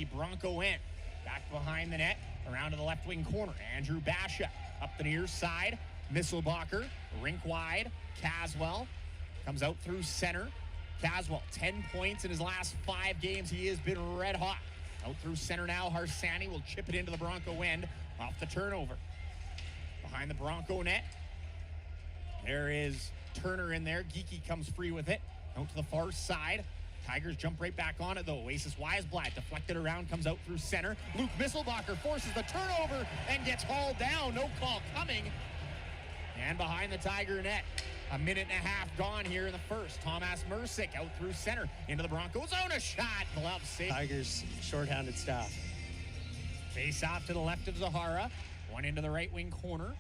Bronco end. Back behind the net, around to the left wing corner. Andrew Basha up the near side. Misselbacher, rink wide. Caswell comes out through center. Caswell, 10 points in his last 5 games. He has been red hot. Out through center now. Harsani will chip it into the Bronco end off the turnover. Behind the Bronco net, there is Turner in there. Geekie comes free with it. Out to the far side. Tigers jump right back on it, though. Oasis Weisblatt deflected around, comes out through center. Luke Misselbacher forces the turnover and gets hauled down. No call coming. And behind the Tiger net, a minute and a half gone here in the first. Thomas Mercick out through center into the Broncos zone. A shot. Glove save. Tigers shorthanded staff. Face off to the left of Zahara. One into the right wing corner.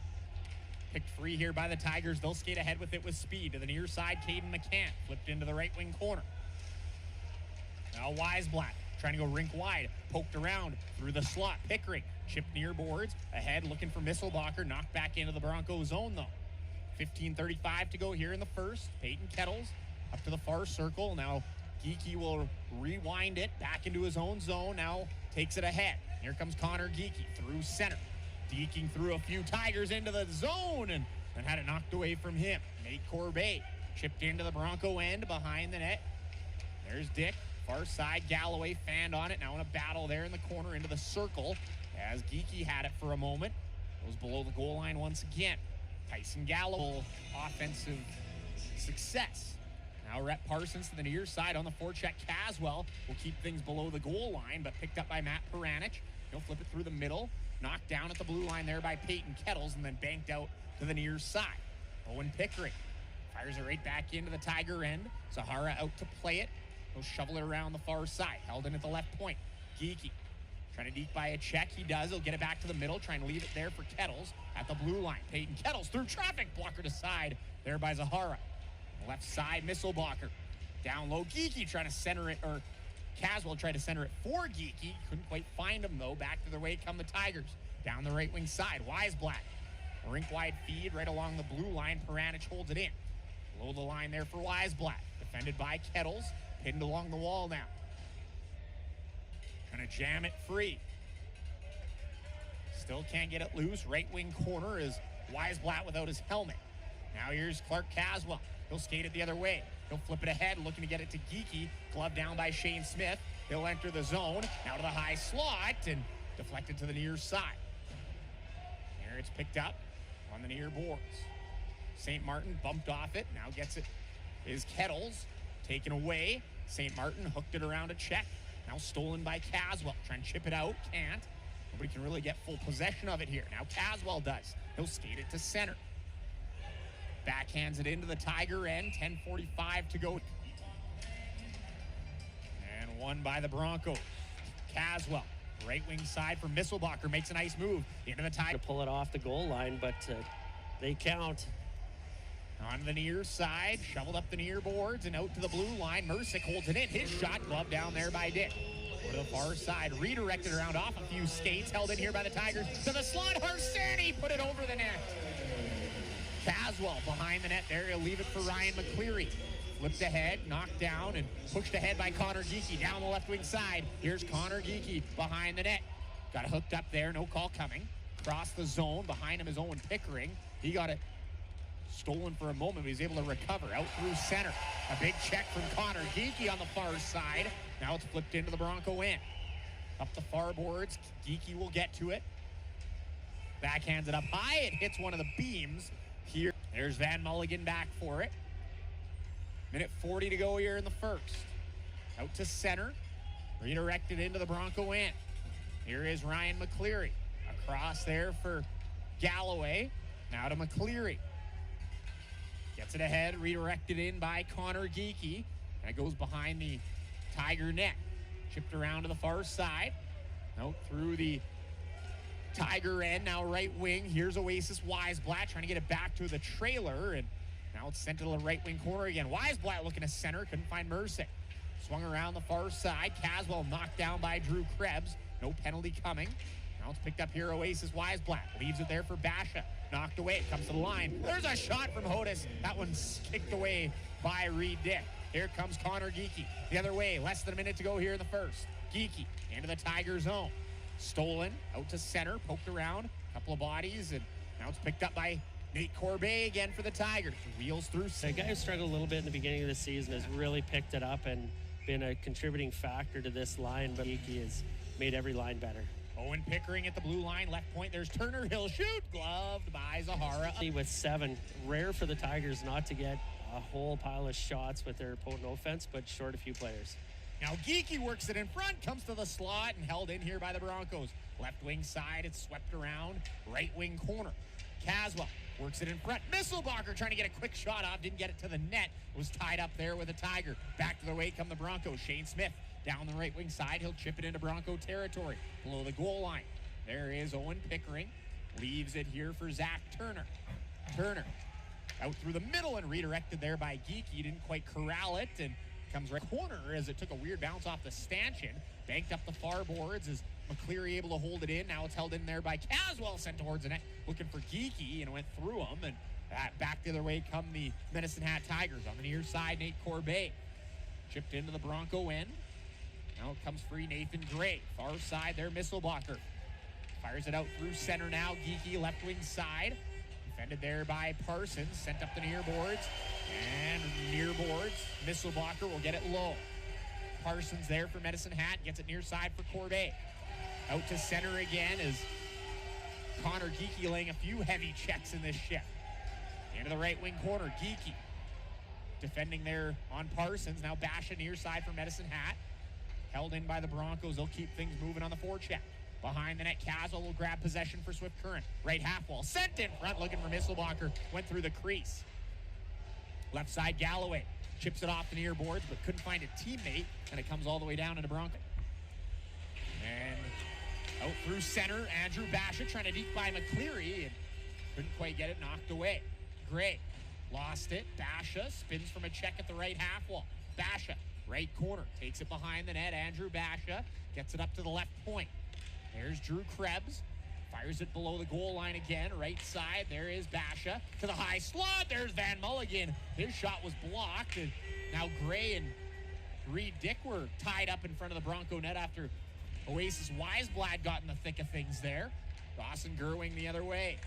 Picked free here by the Tigers. They'll skate ahead with it with speed. To the near side, Caden McCann. Flipped into the right wing corner. Now Weisblatt trying to go rink wide. Poked around through the slot. Pickering chipped near boards. Ahead looking for Misselbacher. Knocked back into the Broncos zone though. 15:35 to go here in the first. Peyton Kettles up to the far circle. Now Geekie will rewind it back into his own zone. Now takes it ahead. Here comes Connor Geekie through center. Deking through a few Tigers into the zone and then had it knocked away from him. Nate Corbet chipped into the Bronco end behind the net. There's Dick. Far side, Galloway fanned on it. Now in a battle there in the corner into the circle as Geekie had it for a moment. Goes below the goal line once again. Tyson Galloway, offensive success. Now Rhett Parsons to the near side on the forecheck. Caswell will keep things below the goal line, but picked up by Matt Peranich. He'll flip it through the middle. Knocked down at the blue line there by Peyton Kettles and then banked out to the near side. Owen Pickering fires it right back into the Tiger end. Zahara out to play it. He'll shovel it around the far side. Held in at the left point. Geekie trying to deke by a check. He does. He'll get it back to the middle. Trying to leave it there for Kettles at the blue line. Peyton Kettles through traffic. Blocker to side there by Zahara. Left side, Misselbacher. Down low, Geekie trying to center it, or Caswell tried to center it for Geekie. Couldn't quite find him, though. Back to the way come the Tigers. Down the right wing side, Weisblatt. A rink-wide feed right along the blue line. Peranich holds it in. Below the line there for Weisblatt. Defended by Kettles. Pinned along the wall now. Trying to jam it free. Still can't get it loose. Right wing corner is Weisblatt without his helmet. Now here's Clarke Caswell. He'll skate it the other way. He'll flip it ahead, looking to get it to Geekie. Glove down by Shane Smith. He'll enter the zone. Now to the high slot and deflected to the near side. Here it's picked up on the near boards. St. Martin bumped off it. Now gets it is Kettles. Taken away. St. Martin hooked it around a check. Now stolen by Caswell. Trying to chip it out. Can't. Nobody can really get full possession of it here. Now Caswell does. He'll skate it to center. Backhands it into the Tiger end. 10:45 to go. And won by the Broncos. Caswell, right wing side for Misselbacher. Makes a nice move into the Tiger. To pull it off the goal line, but they count. On the near side, shoveled up the near boards and out to the blue line. Mercick holds it in. His shot, glove down there by Dick. Go to the far side, redirected around off a few skates. Held in here by the Tigers. To the slot, Harsani put it over the net. Caswell behind the net there. He'll leave it for Ryan McCleary. Flipped ahead, knocked down, and pushed ahead by Connor Geekie down the left wing side. Here's Connor Geekie behind the net. Got it hooked up there, no call coming. Across the zone, behind him is Owen Pickering. He got it stolen for a moment, but he's able to recover. Out through center. A big check from Connor Geekie on the far side. Now it's flipped into the Bronco end. Up the far boards, Geekie will get to it. Backhands it up high. It hits one of the beams here. There's Van Mulligan back for it. Minute 40 to go here in the first. Out to center. Redirected into the Bronco end. Here is Ryan McCleary. Across there for Galloway. Now to McCleary. Gets it ahead. Redirected in by Connor Geekie. And it goes behind the Tiger net. Chipped around to the far side. Out through the Tiger end. Now right wing. Here's Oasis Weisblatt trying to get it back to the trailer. And now it's sent to the right wing corner again. Weisblatt looking to center. Couldn't find Mercick. Swung around the far side. Caswell knocked down by Drew Krebs. No penalty coming. Now it's picked up here. Oasis Weisblatt leaves it there for Basha. Knocked away. It comes to the line. There's a shot from Hodis. That one's kicked away by Reed Dick. Here comes Connor Geekie. The other way. Less than a minute to go here in the first. Geekie into the Tiger zone. Stolen out to center, poked around, couple of bodies, and now it's picked up by Nate Corbet again for the Tigers. Wheels through. The guy who struggled a little bit in the beginning of the season has really picked it up and been a contributing factor to this line, but Geekie has made every line better. Owen Pickering at the blue line, left point. There's Turner. He'll shoot. Gloved by Zahara. With 7, rare for the Tigers not to get a whole pile of shots with their potent offense, but short a few players. Now Geekie works it in front, comes to the slot, and held in here by the Broncos. Left wing side, it's swept around. Right wing corner. Caswell works it in front. Misselbacher trying to get a quick shot off. Didn't get it to the net. Was tied up there with a Tiger. Back to the way come the Broncos. Shane Smith down the right wing side. He'll chip it into Bronco territory. Below the goal line. There is Owen Pickering. Leaves it here for Zach Turner. Turner out through the middle and redirected there by Geekie. Didn't quite corral it and comes right corner as it took a weird bounce off the stanchion. Banked up the far boards. Is McCleary able to hold it in? Now it's held in there by Caswell, sent towards the net, looking for Geekie, and went through him. And back the other way come the Medicine Hat Tigers. On the near side, Nate Corbet chipped into the Bronco end. Now it comes free, Nathan Gray. Far side there, Misselbacher fires it out through center now. Geekie left wing side. Defended there by Parsons. Sent up the near boards. And near boards. Misselbacher will get it low. Parsons there for Medicine Hat. Gets it near side for Corbet. Out to center again is Connor Geekie laying a few heavy checks in this shift. Into the right wing corner. Geekie defending there on Parsons. Now Basha near side for Medicine Hat. Held in by the Broncos. They'll keep things moving on the forecheck. Behind the net, Caswell will grab possession for Swift Current. Right half wall. Sent in front, looking for Misselbacher. Went through the crease. Left side, Galloway. Chips it off the near boards, but couldn't find a teammate, and it comes all the way down into Bronco. And out through center, Andrew Basha trying to deke by McCleary, and couldn't quite get it knocked away. Gray lost it. Basha spins from a check at the right half wall. Basha, right corner, takes it behind the net. Andrew Basha gets it up to the left point. There's Drew Krebs. Fires it below the goal line again. Right side, there is Basha. To the high slot, there's Van Mulligan. His shot was blocked. And now Gray and Reed Dick were tied up in front of the Bronco net after Oasis Weisblad got in the thick of things there. Dawson Gerwing the other way.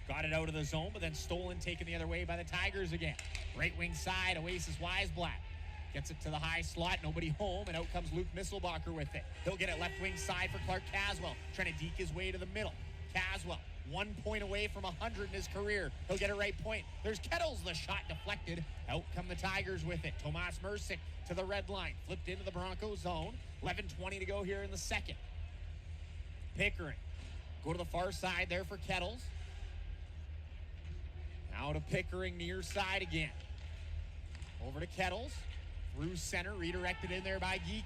Got it out of the zone, but then stolen, taken the other way by the Tigers again. Right wing side, Oasis Weisblad. Gets it to the high slot, nobody home, and out comes Luke Misselbacher with it. He'll get it left wing side for Clarke Caswell, trying to deke his way to the middle. Caswell, 1 point away from 100 in his career. He'll get a right point. There's Kettles, the shot deflected. Out come the Tigers with it. Tomas Mersic to the red line, flipped into the Broncos zone. 11:20 to go here in the second. Pickering, go to the far side there for Kettles. Now to Pickering, near side again. Over to Kettles. Through center, redirected in there by Geekie.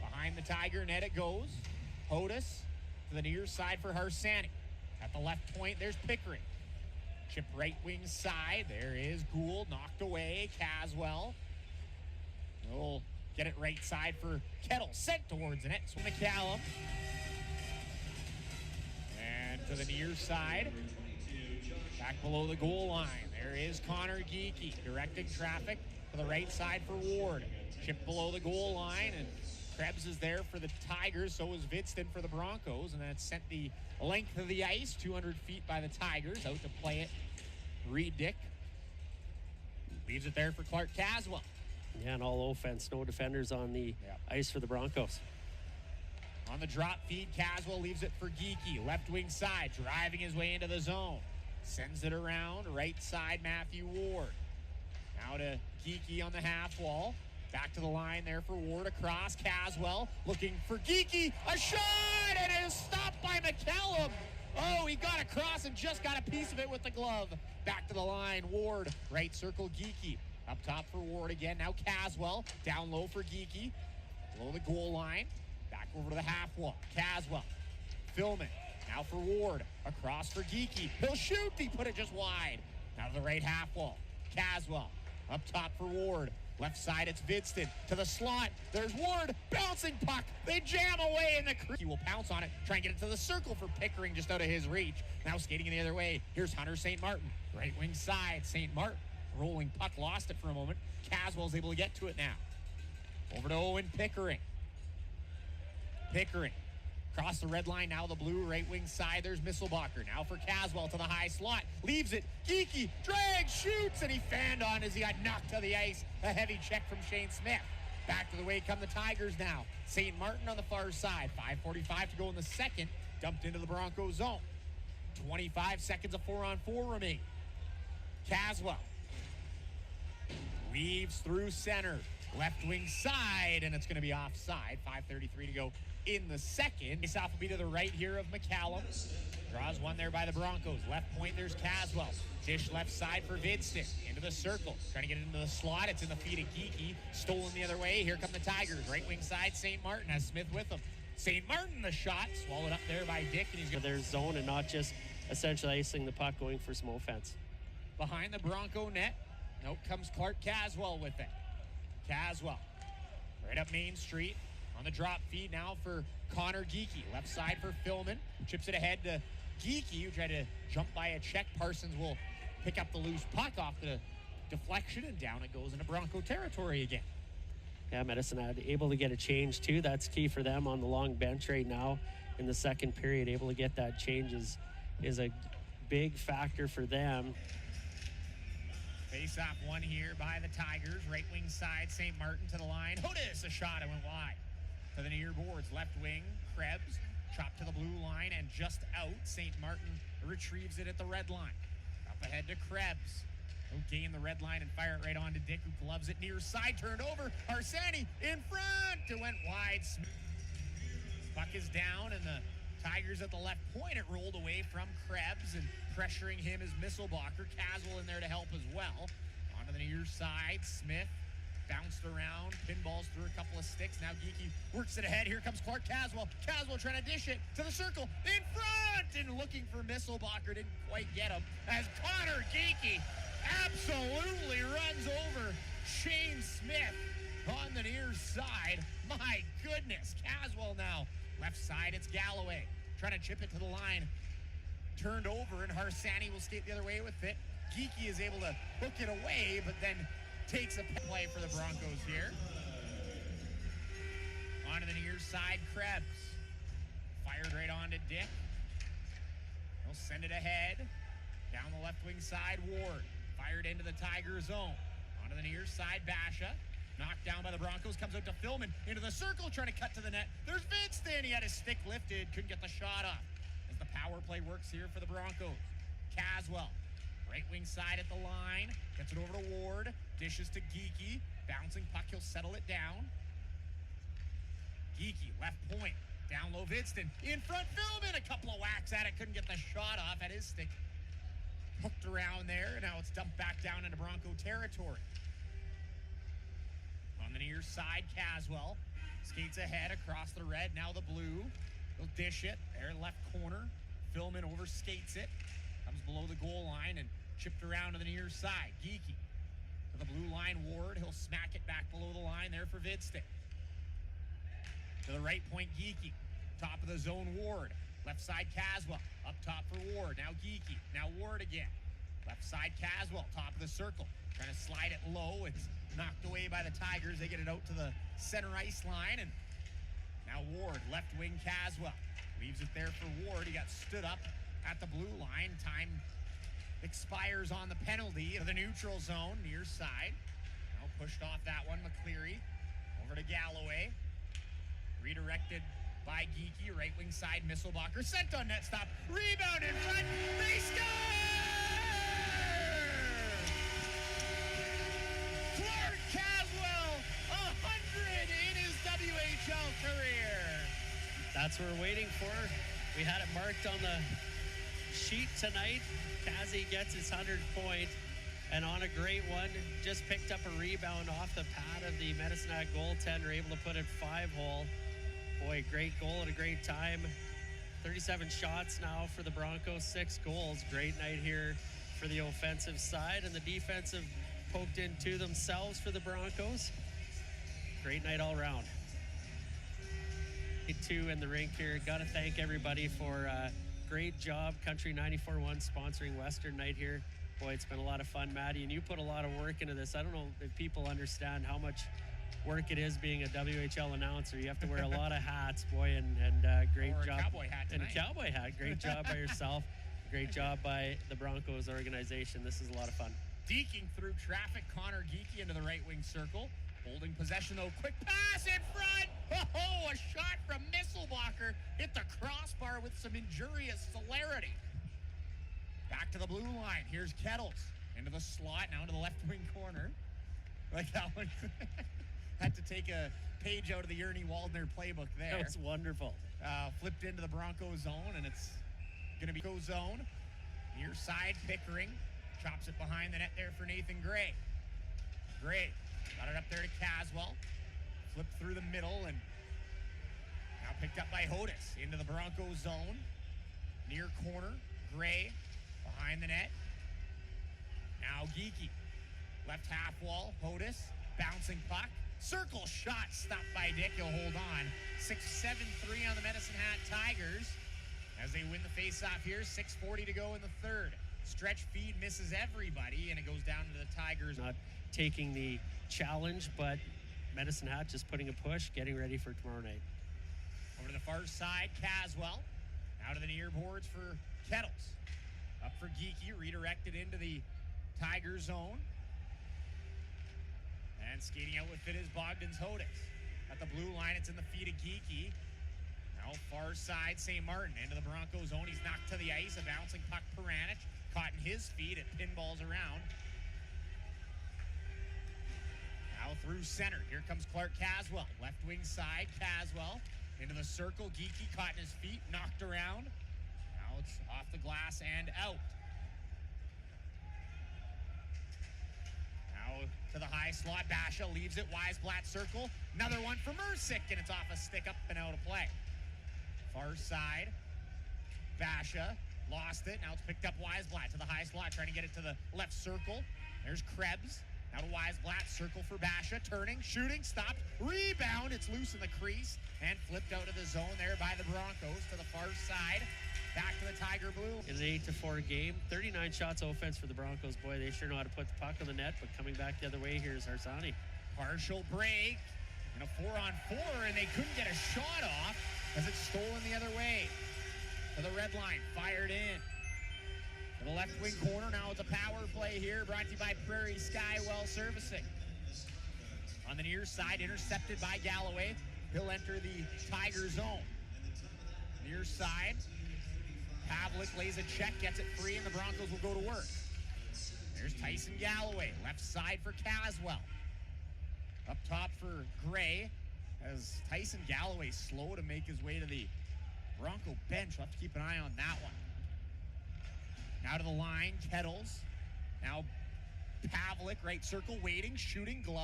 Behind the Tiger net it goes. Hodis to the near side for Harsani. At the left point, there's Pickering. Chip right wing side. There is Gould, knocked away. Caswell. He'll get it right side for Kettle. Sent towards the net. So McCallum. And to the near side. Back below the goal line. There is Connor Geekie directing traffic to the right side for Ward. Chip below the goal line, and Krebs is there for the Tigers. So is Vidston for the Broncos, and then it's sent the length of the ice, 200 feet by the Tigers. Out to play it, Reed Dick. Leaves it there for Clarke Caswell. Yeah, and all offense, no defenders on the ice for the Broncos. On the drop feed, Caswell leaves it for Geekie. Left wing side, driving his way into the zone. Sends it around, right side, Matthew Ward. Now to Geekie on the half wall. Back to the line there for Ward across. Caswell looking for Geekie. A shot, and it is stopped by McCallum. Oh, he got across and just got a piece of it with the glove. Back to the line, Ward. Right circle, Geekie. Up top for Ward again. Now Caswell. Down low for Geekie. Below the goal line. Back over to the half wall. Caswell. Philman. Now for Ward. Across for Geekie. He'll shoot. He put it just wide. Now to the right half wall. Caswell. Up top for Ward. Left side, it's Vidston. To the slot. There's Ward. Bouncing puck. They jam away in the crease. He will pounce on it. Try and get it to the circle for Pickering just out of his reach. Now skating in the other way. Here's Hunter St. Martin. Right wing side. St. Martin. Rolling puck. Lost it for a moment. Caswell's able to get to it now. Over to Owen Pickering. Pickering. Across the red line, now the blue right wing side. There's Misselbacher. Now for Caswell to the high slot. Leaves it. Geekie drags, shoots, and he fanned on as he got knocked to the ice. A heavy check from Shane Smith. Back to the way come the Tigers now. St. Martin on the far side. 5:45 to go in the second. Dumped into the Broncos zone. 25 seconds of 4-on-4 remain. Caswell weaves through center. Left wing side, and it's going to be offside. 5:33 to go in the second. This off will be to the right here of McCallum. Draws one there by the Broncos. Left point, there's Caswell. Dish left side for Vidston. Into the circle. Trying to get into the slot. It's in the feet of Geekie. Stolen the other way. Here come the Tigers. Right wing side, St. Martin has Smith with them. St. Martin, the shot. Swallowed up there by Dick, and he's going to their zone and not just essentially icing the puck, going for some offense. Behind the Bronco net. Nope, comes Clarke Caswell with it. Caswell. Right up Main Street. On the drop feed now for Connor Geekie. Left side for Philman. Chips it ahead to Geekie, who tried to jump by a check. Parsons will pick up the loose puck off the deflection, and down it goes into Bronco territory again. Yeah, Medicine Hat able to get a change too. That's key for them on the long bench right now in the second period. Able to get that change is a big factor for them. Face-off one here by the Tigers. Right wing side, St. Martin to the line. Hodis, a shot, it went wide. To the near boards, left wing, Krebs, chopped to the blue line and just out. St. Martin retrieves it at the red line. Up ahead to Krebs. He'll gain the red line and fire it right on to Dick, who gloves it near side, turned over. Arsani in front. It went wide. Puck is down, and the Tigers at the left point. It rolled away from Krebs, and pressuring him is Misselbacher. Caswell in there to help as well. Onto the near side, Smith bounced around, pinballs through a couple of sticks. Now Geekie works it ahead. Here comes Clarke Caswell. Caswell trying to dish it to the circle in front, and looking for Misselbacher. Didn't quite get him as Connor Geekie absolutely runs over Shane Smith on the near side. My goodness. Caswell now left side. It's Galloway trying to chip it to the line. Turned over, and Harsani will skate the other way with it. Geekie is able to hook it away, but then takes a play for the Broncos here. Onto the near side, Krebs. Fired right on to Dick. He'll send it ahead. Down the left wing side, Ward. Fired into the Tiger zone. Onto the near side, Basha. Knocked down by the Broncos. Comes out to Philman. Into the circle, trying to cut to the net. There's Vidston. He had his stick lifted. Couldn't get the shot off. As the power play works here for the Broncos. Caswell. Right wing side at the line. Gets it over to Ward. Dishes to Geekie. Bouncing puck. He'll settle it down. Geekie, left point. Down low, Vidston. In front, Philman. A couple of whacks at it. Couldn't get the shot off. At his stick hooked around there. Now it's dumped back down into Bronco territory. On the near side, Caswell skates ahead across the red. Now the blue. He'll dish it. There, left corner. Philman overskates it. Comes below the goal line and chipped around to the near side. Geekie to the blue line, Ward. He'll smack it back below the line there for Vidston. To the right point, Geekie. Top of the zone, Ward. Left side, Caswell. Up top for Ward. Now Geekie. Now Ward again. Left side, Caswell. Top of the circle. Trying to slide it low. It's knocked away by the Tigers. They get it out to the center ice line. And now Ward. Left wing, Caswell. Leaves it there for Ward. He got stood up at the blue line. Time expires on the penalty of the neutral zone, near side. Now pushed off that one, McCleary. Over to Galloway. Redirected by Geekie. Right wing side, Misselbacher. Sent on net stop. Rebound in front. They score! Clarke Caswell, 100 in his WHL career. That's what we're waiting for. We had it marked on the sheet tonight. Kazzy gets his 100th point, and on a great one, just picked up a rebound off the pad of the Medicine Hat goaltender, able to put it 5-hole. Boy, great goal at a great time. 37 shots now for the Broncos, 6 goals. Great night here for the offensive side, and the defensive poked into themselves for the Broncos. Great night all around. 2 in the rink here. Got to thank everybody for great job. Country 94.1 sponsoring Western night here. Boy, it's been a lot of fun, Maddie, and you put a lot of work into this. I don't know if people understand how much work it is being a WHL announcer. You have to wear a lot of hats, boy, and great Or a job. cowboy hat And a tonight. cowboy hat. Great job by yourself. Great job by the Broncos organization. This is a lot of fun. Deking through traffic, Connor Geekie into the right wing circle. Holding possession though, quick pass in front. Oh, a shot from Misselbacher hit the crossbar with some injurious celerity. Back to the blue line. Here's Kettles into the slot, now into the left wing corner. Like that one. Had to take a page out of the Ernie Waldner playbook there. That was wonderful. Flipped into the Broncos zone, and it's going to be go zone. Near side, Pickering. Chops it behind the net there for Nathan Gray. Gray got it up there to Caswell. Flipped through the middle, and now picked up by Hodis into the Broncos zone. Near corner, Gray behind the net. Now Geekie. Left half wall, Hodis. Bouncing puck. Circle shot stopped by Dick. He'll hold on. 6-7-3 on the Medicine Hat Tigers as they win the face-off here. 6:40 to go in the third. Stretch feed misses everybody, and it goes down to the Tigers. Not taking the challenge, but Medicine Hat just putting a push, getting ready for tomorrow night. Over to the far side, Caswell. Out of the near boards for Kettles. Up for Geekie, redirected into the Tiger zone. And skating out with it is Bogdan's Hodis. At the blue line, it's in the feet of Geekie. Now far side, St. Martin into the Broncos zone. He's knocked to the ice. A bouncing puck, Peranich. Caught in his feet. It pinballs around. Now through center. Here comes Clarke Caswell. Left wing side, Caswell. Into the circle. Geekie caught in his feet. Knocked around. Now it's off the glass and out. To the high slot, Basha leaves it, Weisblatt circle, another one for Mercick, and it's off a stick up and out of play. Far side, Basha lost it, now it's picked up Weisblatt to the high slot, trying to get it to the left circle. There's Krebs, now to Weisblatt, circle for Basha, turning, shooting, stopped, rebound, it's loose in the crease, and flipped out of the zone there by the Broncos to the far side. Back to the Tiger Blue. In an 8-4 game, 39 shots offense for the Broncos. Boy, they sure know how to put the puck on the net, but coming back the other way, here's Harsani. Partial break and a 4-on-4, and they couldn't get a shot off as it's stolen the other way. To the red line, fired in. To the left wing corner, now it's a power play here, brought to you by Prairie Skywell Servicing. On the near side, intercepted by Galloway. He'll enter the Tiger zone. Near side, Pavlik lays a check, gets it free, and the Broncos will go to work. There's Tyson Galloway, left side for Caswell. Up top for Gray, as Tyson Galloway slow to make his way to the Bronco bench. We'll have to keep an eye on that one. Now to the line, Kettles. Now Pavlik, right circle, waiting, shooting, glove.